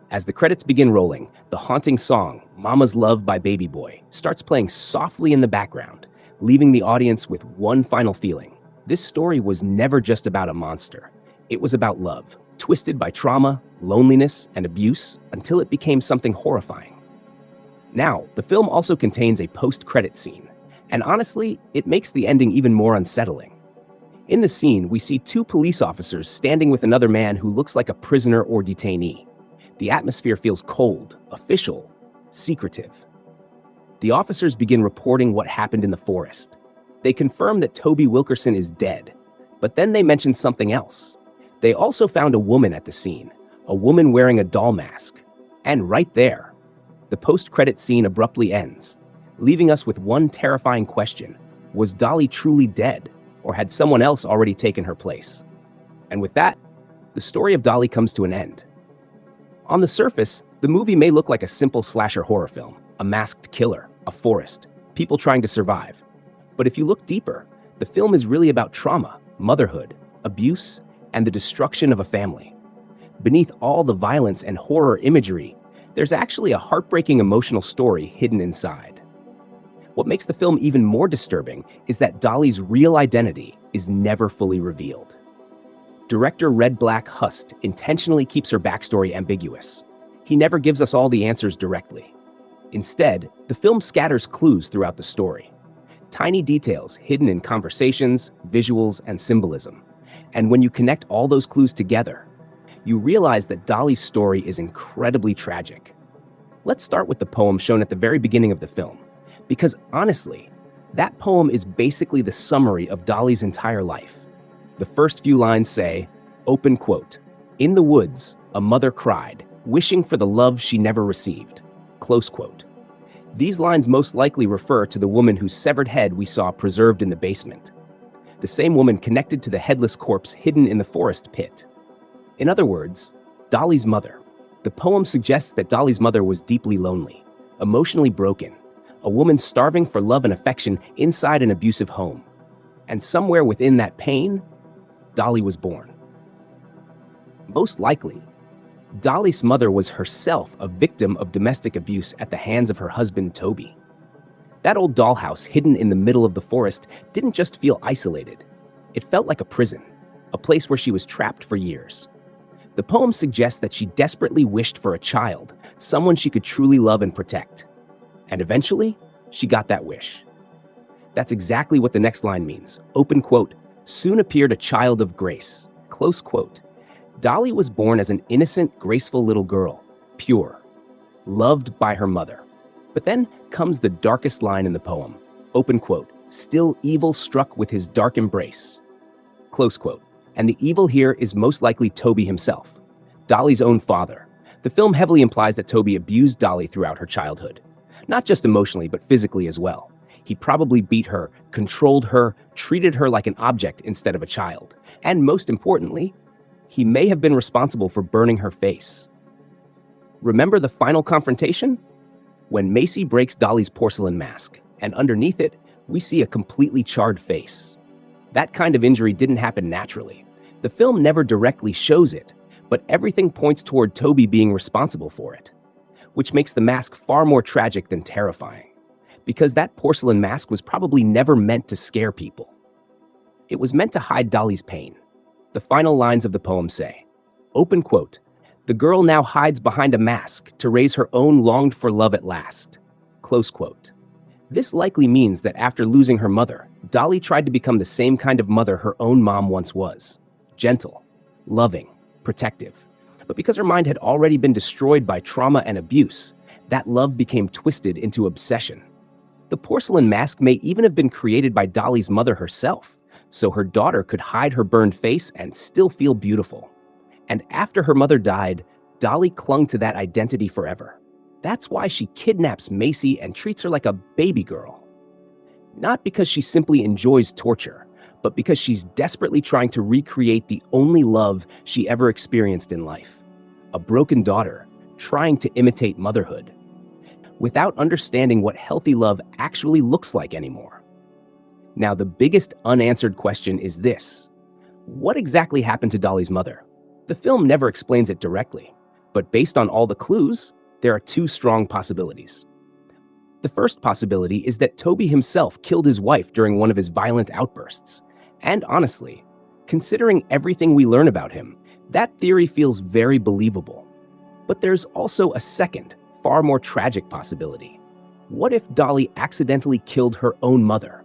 As the credits begin rolling, the haunting song, Mama's Love by Baby Boy, starts playing softly in the background, leaving the audience with one final feeling. This story was never just about a monster. It was about love, twisted by trauma, loneliness, and abuse until it became something horrifying. Now, the film also contains a post-credit scene, and honestly, it makes the ending even more unsettling. In the scene, we see two police officers standing with another man who looks like a prisoner or detainee. The atmosphere feels cold, official, secretive. The officers begin reporting what happened in the forest. They confirm that Toby Wilkerson is dead, but then they mention something else. They also found a woman at the scene, a woman wearing a doll mask. And right there, the post-credit scene abruptly ends, leaving us with one terrifying question. Was Dolly truly dead, or had someone else already taken her place? And with that, the story of Dolly comes to an end. On the surface, the movie may look like a simple slasher horror film, a masked killer, a forest, people trying to survive. But if you look deeper, the film is really about trauma, motherhood, abuse, and the destruction of a family. Beneath all the violence and horror imagery, there's actually a heartbreaking emotional story hidden inside. What makes the film even more disturbing is that Dolly's real identity is never fully revealed. Director Red Black Hust intentionally keeps her backstory ambiguous. He never gives us all the answers directly. Instead, the film scatters clues throughout the story. Tiny details hidden in conversations, visuals, and symbolism. And when you connect all those clues together, you realize that Dolly's story is incredibly tragic. Let's start with the poem shown at the very beginning of the film, because honestly, that poem is basically the summary of Dolly's entire life. The first few lines say, open quote, "In the woods, a mother cried, wishing for the love she never received," close quote. These lines most likely refer to the woman whose severed head we saw preserved in the basement, the same woman connected to the headless corpse hidden in the forest pit. In other words, Dolly's mother. The poem suggests that Dolly's mother was deeply lonely, emotionally broken, a woman starving for love and affection inside an abusive home. And somewhere within that pain, Dolly was born. Most likely, Dolly's mother was herself a victim of domestic abuse at the hands of her husband, Toby. That old dollhouse hidden in the middle of the forest didn't just feel isolated. It felt like a prison, a place where she was trapped for years. The poem suggests that she desperately wished for a child, someone she could truly love and protect. And eventually, she got that wish. That's exactly what the next line means. Open quote, "Soon appeared a child of grace." Close quote. Dolly was born as an innocent, graceful little girl, pure, loved by her mother. But then comes the darkest line in the poem. Open quote, "Still evil struck with his dark embrace." Close quote. And the evil here is most likely Toby himself, Dolly's own father. The film heavily implies that Toby abused Dolly throughout her childhood. Not just emotionally, but physically as well. He probably beat her, controlled her, treated her like an object instead of a child. And most importantly, he may have been responsible for burning her face. Remember the final confrontation? When Macy breaks Dolly's porcelain mask, and underneath it, we see a completely charred face. That kind of injury didn't happen naturally. The film never directly shows it, but everything points toward Toby being responsible for it, which makes the mask far more tragic than terrifying, because that porcelain mask was probably never meant to scare people. It was meant to hide Dolly's pain. The final lines of the poem say, open quote, "The girl now hides behind a mask to raise her own longed-for love at last." Close quote. This likely means that after losing her mother, Dolly tried to become the same kind of mother her own mom once was. Gentle, loving, protective. But because her mind had already been destroyed by trauma and abuse, that love became twisted into obsession. The porcelain mask may even have been created by Dolly's mother herself, so her daughter could hide her burned face and still feel beautiful. And after her mother died, Dolly clung to that identity forever. That's why she kidnaps Macy and treats her like a baby girl. Not because she simply enjoys torture, but because she's desperately trying to recreate the only love she ever experienced in life. A broken daughter, trying to imitate motherhood, without understanding what healthy love actually looks like anymore. Now, the biggest unanswered question is this: what exactly happened to Dolly's mother? The film never explains it directly, but based on all the clues, there are two strong possibilities. The first possibility is that Toby himself killed his wife during one of his violent outbursts. And honestly, considering everything we learn about him, that theory feels very believable. But there's also a second, far more tragic possibility. What if Dolly accidentally killed her own mother?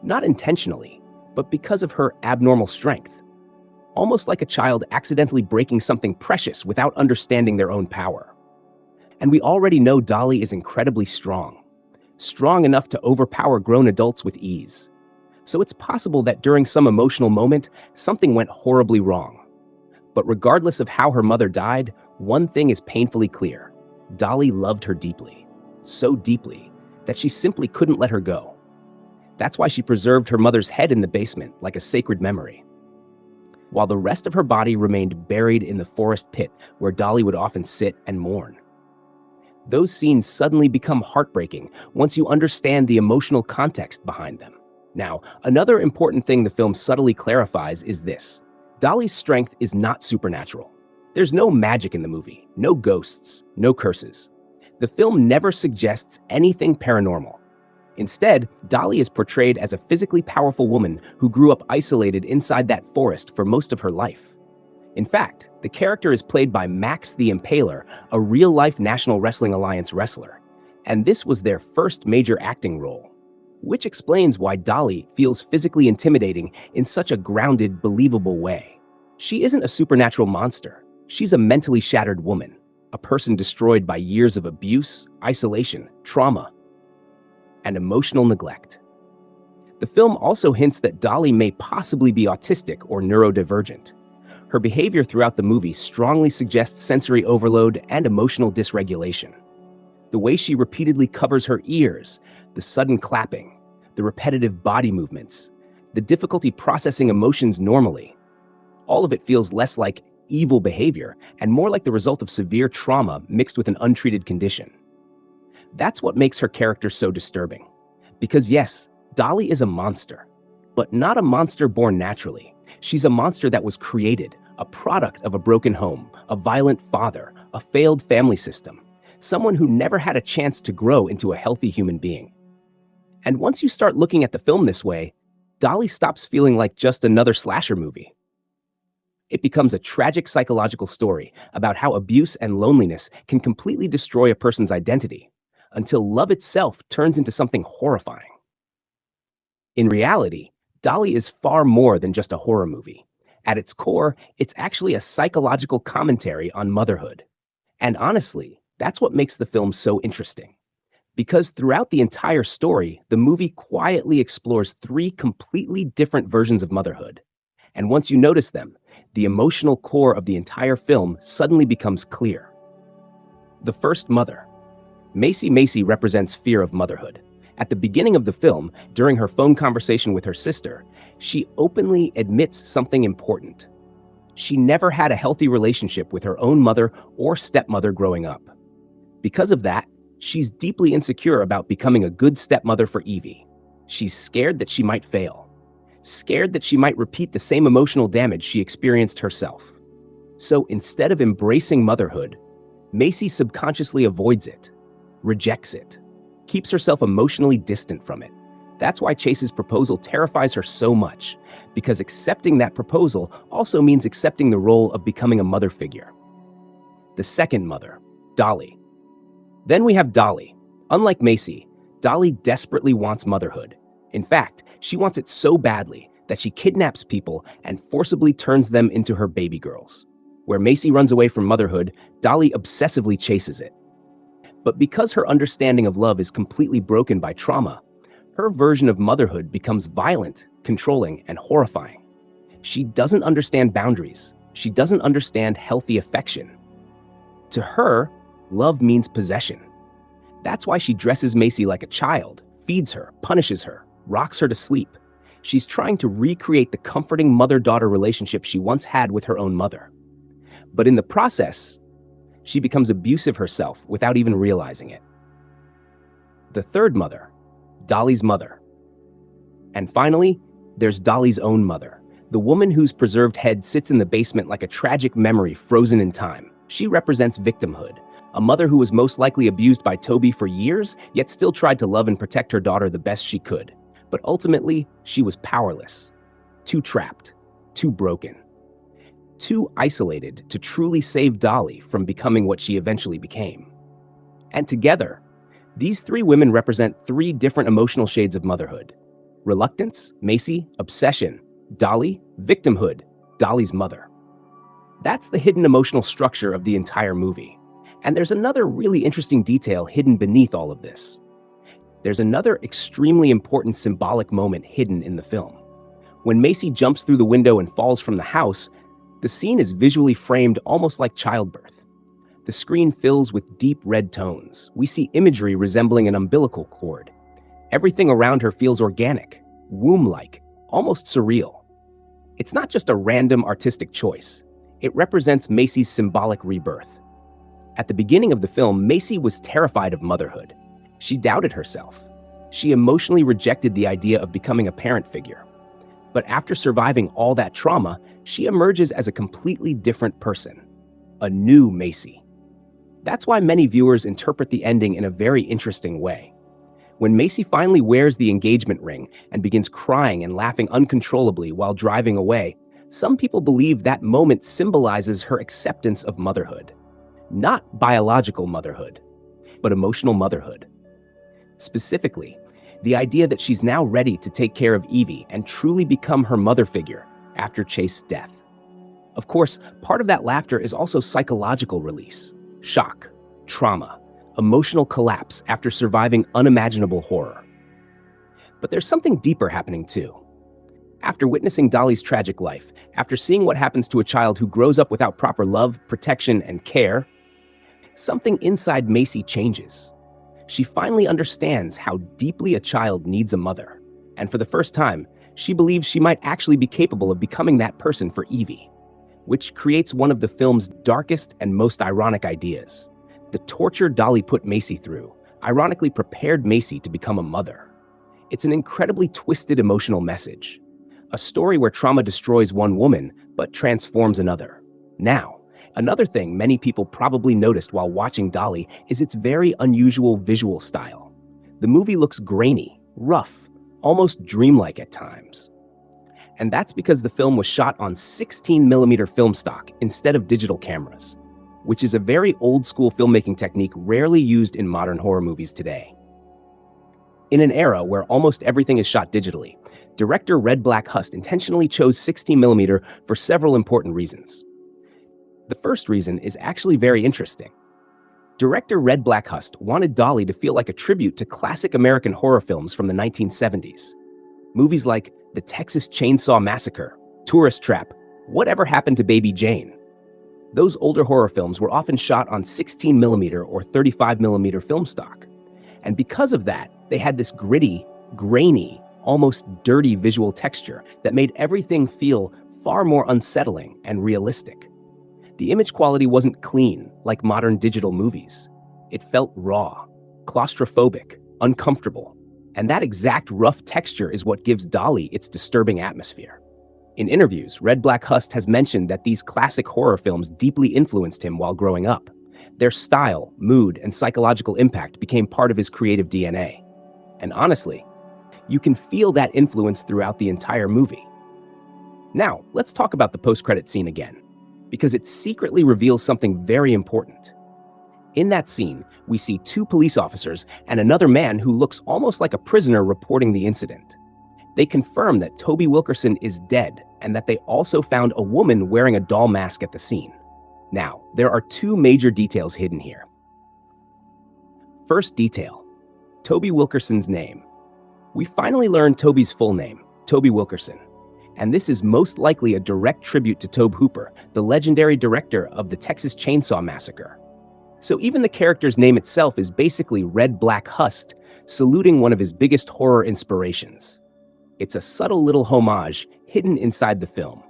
Not intentionally, but because of her abnormal strength. Almost like a child accidentally breaking something precious without understanding their own power. And we already know Dolly is incredibly strong enough to overpower grown adults with ease. So it's possible that during some emotional moment, something went horribly wrong. But regardless of how her mother died, one thing is painfully clear. Dolly loved her deeply, so deeply that she simply couldn't let her go. That's why she preserved her mother's head in the basement like a sacred memory, while the rest of her body remained buried in the forest pit where Dolly would often sit and mourn. Those scenes suddenly become heartbreaking once you understand the emotional context behind them. Now, another important thing the film subtly clarifies is this: Dolly's strength is not supernatural. There's no magic in the movie, no ghosts, no curses. The film never suggests anything paranormal. Instead, Dolly is portrayed as a physically powerful woman who grew up isolated inside that forest for most of her life. In fact, the character is played by Max the Impaler, a real-life National Wrestling Alliance wrestler, and this was their first major acting role, which explains why Dolly feels physically intimidating in such a grounded, believable way. She isn't a supernatural monster. She's a mentally shattered woman, a person destroyed by years of abuse, isolation, trauma, and emotional neglect. The film also hints that Dolly may possibly be autistic or neurodivergent. Her behavior throughout the movie strongly suggests sensory overload and emotional dysregulation. The way she repeatedly covers her ears, the sudden clapping, the repetitive body movements, the difficulty processing emotions normally. All of it feels less like evil behavior and more like the result of severe trauma mixed with an untreated condition. That's what makes her character so disturbing. Because yes, Dolly is a monster, but not a monster born naturally. She's a monster that was created, a product of a broken home, a violent father, a failed family system, someone who never had a chance to grow into a healthy human being. And once you start looking at the film this way, Dolly stops feeling like just another slasher movie. It becomes a tragic psychological story about how abuse and loneliness can completely destroy a person's identity, until love itself turns into something horrifying. In reality, Dolly is far more than just a horror movie. At its core, it's actually a psychological commentary on motherhood. And honestly, that's what makes the film so interesting. Because throughout the entire story, the movie quietly explores three completely different versions of motherhood. And once you notice them, the emotional core of the entire film suddenly becomes clear. The first mother. Macy represents fear of motherhood. At the beginning of the film, during her phone conversation with her sister, she openly admits something important. She never had a healthy relationship with her own mother or stepmother growing up. Because of that, she's deeply insecure about becoming a good stepmother for Evie. She's scared that she might fail, scared that she might repeat the same emotional damage she experienced herself. So instead of embracing motherhood, Macy subconsciously avoids it, rejects it, keeps herself emotionally distant from it. That's why Chase's proposal terrifies her so much, because accepting that proposal also means accepting the role of becoming a mother figure. The second mother, Dolly. Then we have Dolly. Unlike Macy, Dolly desperately wants motherhood. In fact, she wants it so badly that she kidnaps people and forcibly turns them into her baby girls. Where Macy runs away from motherhood, Dolly obsessively chases it. But because her understanding of love is completely broken by trauma, her version of motherhood becomes violent, controlling, and horrifying. She doesn't understand boundaries. She doesn't understand healthy affection. To her, love means possession. That's why she dresses Macy like a child, feeds her, punishes her, rocks her to sleep. She's trying to recreate the comforting mother-daughter relationship she once had with her own mother. But in the process, she becomes abusive herself without even realizing it. The third mother, Dolly's mother. And finally, there's Dolly's own mother, the woman whose preserved head sits in the basement like a tragic memory frozen in time. She represents victimhood, a mother who was most likely abused by Toby for years, yet still tried to love and protect her daughter the best she could. But ultimately, she was powerless, too trapped, too broken, too isolated to truly save Dolly from becoming what she eventually became. And together, these three women represent three different emotional shades of motherhood. Reluctance, Macy; obsession, Dolly; victimhood, Dolly's mother. That's the hidden emotional structure of the entire movie. And there's another really interesting detail hidden beneath all of this. There's another extremely important symbolic moment hidden in the film. When Macy jumps through the window and falls from the house, the scene is visually framed almost like childbirth. The screen fills with deep red tones. We see imagery resembling an umbilical cord. Everything around her feels organic, womb-like, almost surreal. It's not just a random artistic choice. It represents Macy's symbolic rebirth. At the beginning of the film, Macy was terrified of motherhood. She doubted herself. She emotionally rejected the idea of becoming a parent figure. But after surviving all that trauma, she emerges as a completely different person, a new Macy. That's why many viewers interpret the ending in a very interesting way. When Macy finally wears the engagement ring and begins crying and laughing uncontrollably while driving away, some people believe that moment symbolizes her acceptance of motherhood. Not biological motherhood, but emotional motherhood. Specifically, the idea that she's now ready to take care of Evie and truly become her mother figure after Chase's death. Of course, part of that laughter is also psychological release, shock, trauma, emotional collapse after surviving unimaginable horror. But there's something deeper happening too. After witnessing Dolly's tragic life, after seeing what happens to a child who grows up without proper love, protection, and care, something inside Macy changes. she finally understands how deeply a child needs a mother. And for the first time, she believes she might actually be capable of becoming that person for Evie, which creates one of the film's darkest and most ironic ideas. The torture Dolly put Macy through ironically prepared Macy to become a mother. It's an incredibly twisted emotional message, a story where trauma destroys one woman but transforms another. Now, another thing many people probably noticed while watching Dolly is its very unusual visual style. The movie looks grainy, rough, almost dreamlike at times. And that's because the film was shot on 16mm film stock instead of digital cameras, which is a very old-school filmmaking technique rarely used in modern horror movies today. In an era where almost everything is shot digitally, director Red Black Hust intentionally chose 16mm for several important reasons. The first reason is actually very interesting. Director Red Black Hust wanted Dolly to feel like a tribute to classic American horror films from the 1970s. Movies like The Texas Chainsaw Massacre, Tourist Trap, Whatever Happened to Baby Jane. Those older horror films were often shot on 16mm or 35mm film stock. And because of that, they had this gritty, grainy, almost dirty visual texture that made everything feel far more unsettling and realistic. The image quality wasn't clean like modern digital movies. It felt raw, claustrophobic, uncomfortable. And that exact rough texture is what gives Dolly its disturbing atmosphere. In interviews, Red Black Hust has mentioned that these classic horror films deeply influenced him while growing up. Their style, mood, and psychological impact became part of his creative DNA. And honestly, you can feel that influence throughout the entire movie. Now, let's talk about the post-credit scene again, because it secretly reveals something very important. In that scene, we see two police officers and another man who looks almost like a prisoner reporting the incident. They confirm that Toby Wilkerson is dead and that they also found a woman wearing a doll mask at the scene. Now, there are two major details hidden here. First detail, Toby Wilkerson's name. We finally learned Toby's full name, Toby Wilkerson, and this is most likely a direct tribute to Tobe Hooper, the legendary director of the Texas Chainsaw Massacre. So even the character's name itself is basically Red Black Hust, saluting one of his biggest horror inspirations. It's a subtle little homage hidden inside the film.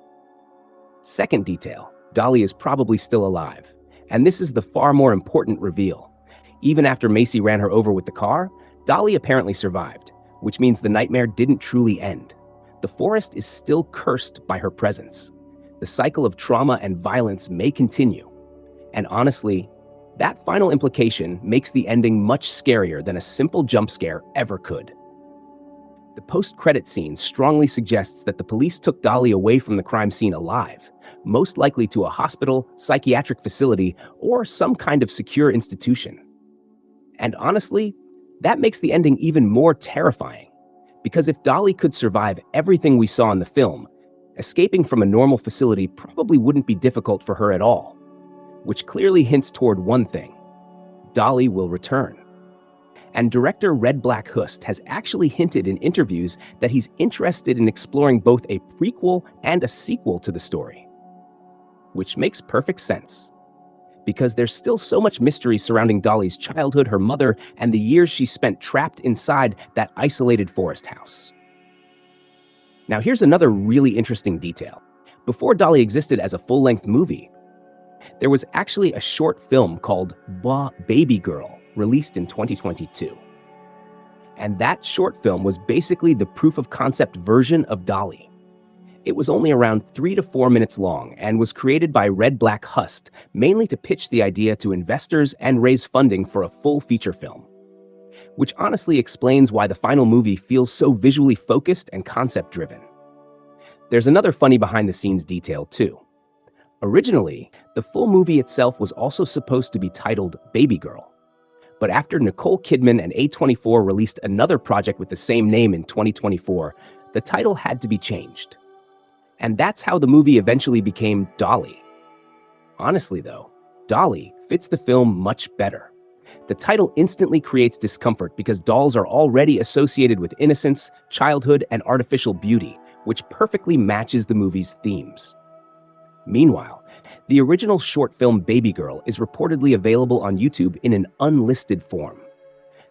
Second detail, Dolly is probably still alive, and this is the far more important reveal. Even after Macy ran her over with the car, Dolly apparently survived, which means the nightmare didn't truly end. The forest is still cursed by her presence. The cycle of trauma and violence may continue. And honestly, that final implication makes the ending much scarier than a simple jump scare ever could. The post-credit scene strongly suggests that the police took Dolly away from the crime scene alive, most likely to a hospital, psychiatric facility, or some kind of secure institution. And honestly, that makes the ending even more terrifying, because if Dolly could survive everything we saw in the film, escaping from a normal facility probably wouldn't be difficult for her at all, which clearly hints toward one thing: Dolly will return. And director Red Black Hust has actually hinted in interviews that he's interested in exploring both a prequel and a sequel to the story. Which makes perfect sense, because there's still so much mystery surrounding Dolly's childhood, her mother, and the years she spent trapped inside that isolated forest house. Now here's another really interesting detail. Before Dolly existed as a full-length movie, there was actually a short film called Baby Girl, released in 2022. And that short film was basically the proof-of-concept version of Dolly. It was only around 3 to 4 minutes long and was created by Red Black Hust, mainly to pitch the idea to investors and raise funding for a full feature film. Which honestly explains why the final movie feels so visually focused and concept-driven. There's another funny behind-the-scenes detail, too. Originally, the full movie itself was also supposed to be titled Baby Girl. But after Nicole Kidman and A24 released another project with the same name in 2024, the title had to be changed. And that's how the movie eventually became Dolly. Honestly though, Dolly fits the film much better. The title instantly creates discomfort because dolls are already associated with innocence, childhood, and artificial beauty, which perfectly matches the movie's themes. Meanwhile, the original short film Baby Girl is reportedly available on YouTube in an unlisted form.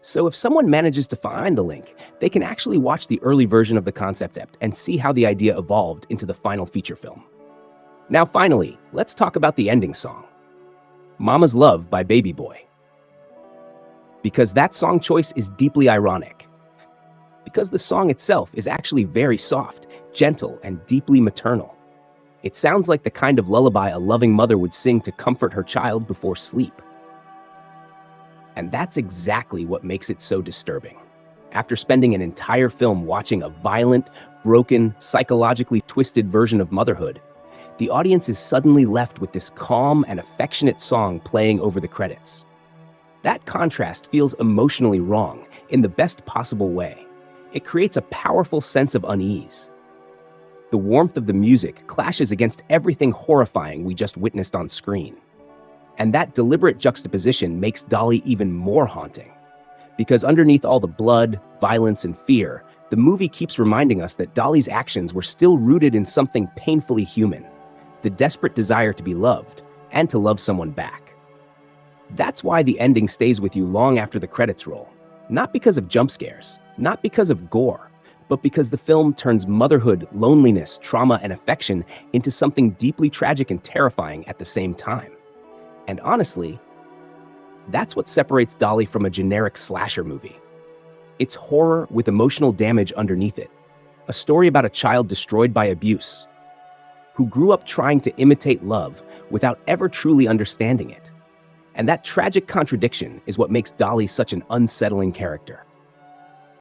So if someone manages to find the link, they can actually watch the early version of the concept art and see how the idea evolved into the final feature film. Now finally, let's talk about the ending song, Mama's Love by Baby Boy. Because that song choice is deeply ironic. Because the song itself is actually very soft, gentle, and deeply maternal. It sounds like the kind of lullaby a loving mother would sing to comfort her child before sleep. And that's exactly what makes it so disturbing. After spending an entire film watching a violent, broken, psychologically twisted version of motherhood, the audience is suddenly left with this calm and affectionate song playing over the credits. That contrast feels emotionally wrong in the best possible way. It creates a powerful sense of unease. The warmth of the music clashes against everything horrifying we just witnessed on screen. And that deliberate juxtaposition makes Dolly even more haunting. Because underneath all the blood, violence, and fear, the movie keeps reminding us that Dolly's actions were still rooted in something painfully human, the desperate desire to be loved and to love someone back. That's why the ending stays with you long after the credits roll. Not because of jump scares, not because of gore, but because the film turns motherhood, loneliness, trauma, and affection into something deeply tragic and terrifying at the same time. And honestly, that's what separates Dolly from a generic slasher movie. It's horror with emotional damage underneath it. A story about a child destroyed by abuse, who grew up trying to imitate love without ever truly understanding it. And that tragic contradiction is what makes Dolly such an unsettling character.